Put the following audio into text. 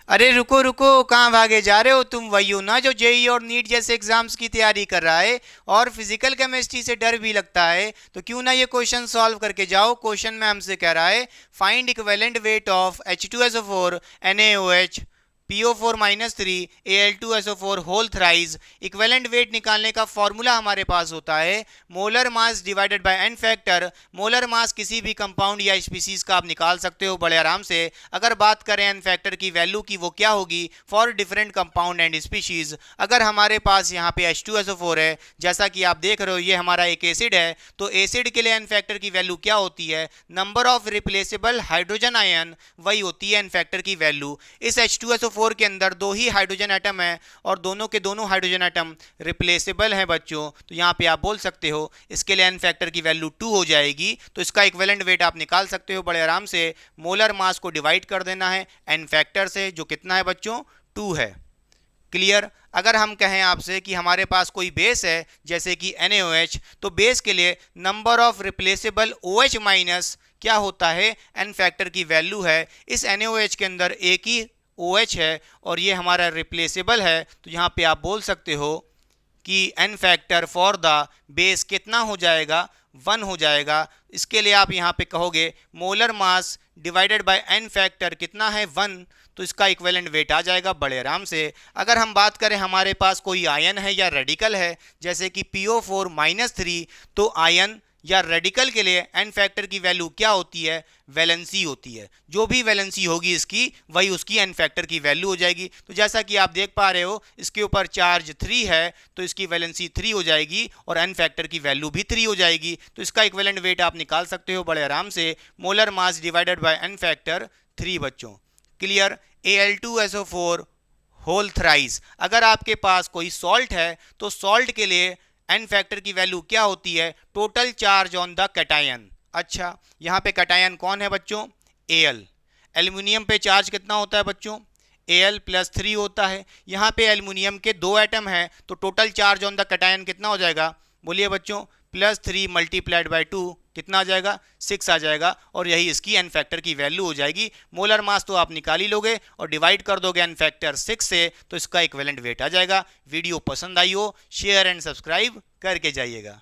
अरे रुको रुको, कहाँ भागे जा रहे हो तुम? वही हो ना जो जेई और नीट जैसे एग्जाम्स की तैयारी कर रहा है और फिजिकल केमिस्ट्री से डर भी लगता है? तो क्यों ना ये क्वेश्चन सॉल्व करके जाओ। क्वेश्चन में हमसे कह रहा है find equivalent weight of H2SO4 NaOH PO4 minus three Al2SO4 whole thrice. Equivalent weight निकालने का फॉर्मूला हमारे पास होता है molar mass divided by n factor. Molar mass किसी भी कंपाउंड या स्पीसीज का आप निकाल सकते हो बड़े आराम से। अगर बात करें एन फैक्टर की वैल्यू की, वो क्या होगी for different compound and species. अगर हमारे पास यहाँ पे H2SO4 है, जैसा कि आप देख रहे हो ये हमारा एक एसिड है, तो एसिड के लिए एन फैक्टर की वैल्यू क्या होती है? Number of replaceable hydrogen ion, वही होती है एन फैक्टर की वैल्यू। इस H2SO4 के अंदर दो ही हाइड्रोजन एटम है और दोनों के दोनों हाइड्रोजन एटम रिप्लेसेबल हैं बच्चों। तो यहाँ पे आप बोल सकते हो इसके लिए एन फैक्टर की वैल्यू 2 हो जाएगी। तो इसका इक्विवेलेंट वेट आप निकाल सकते हो बड़े आराम से। मोलर मास को डिवाइड कर देना है एन फैक्टर से, जो कितना है बच्चों? 2 है। क्लियर? अगर हम कहें आपसे कि हमारे पास कोई बेस है जैसे कि NaOH, तो बेस के लिए number of replaceable OH minus क्या होता है? एन फैक्टर की वैल्यू है। इस NaOH के अंदर एक ही OH है और ये हमारा रिप्लेसेबल है, तो यहाँ पे आप बोल सकते हो कि n factor for the base कितना हो जाएगा? 1 हो जाएगा। इसके लिए आप यहाँ पे कहोगे molar mass divided by n factor कितना है? 1। तो इसका इक्विवेलेंट वेट आ जाएगा बड़े आराम से। अगर हम बात करें हमारे पास कोई आयन है या रेडिकल है जैसे कि PO4 माइनस थ्री, तो आयन या रेडिकल के लिए एन फैक्टर की वैल्यू क्या होती है? वैलेंसी होती है। जो भी वैलेंसी होगी इसकी, वही उसकी एन फैक्टर की वैल्यू हो जाएगी। तो जैसा कि आप देख पा रहे हो इसके ऊपर चार्ज 3 है, तो इसकी वैलेंसी 3 हो जाएगी और एन फैक्टर की वैल्यू भी 3 हो जाएगी। तो इसका इक्विवेलेंट वेट आप निकाल सकते हो बड़े आराम से। Molar mass divided by n factor 3 बच्चों। क्लियर? Al2SO4 whole thrice. अगर आपके पास कोई सॉल्ट है तो सॉल्ट के लिए एन फैक्टर की वैल्यू क्या होती है? Total charge on the cation. अच्छा, यहाँ पे कैटायन कौन है बच्चों? Al। एल्यूमिनियम पे चार्ज कितना होता है बच्चों? Al+3 होता है। यहाँ पे एल्यूमिनियम के 2 एटम हैं, तो total charge on the cation कितना हो जाएगा? बोलिए बच्चों। +3 मल्टीप्लाइड बाई 2 कितना आ जाएगा? 6 आ जाएगा और यही इसकी एन फैक्टर की वैल्यू हो जाएगी। मोलर मास तो आप निकाल ही लोगे और डिवाइड कर दोगे एन फैक्टर 6 से, तो इसका इक्विवेलेंट वेट आ जाएगा। वीडियो पसंद आई हो शेयर एंड सब्सक्राइब करके जाइएगा।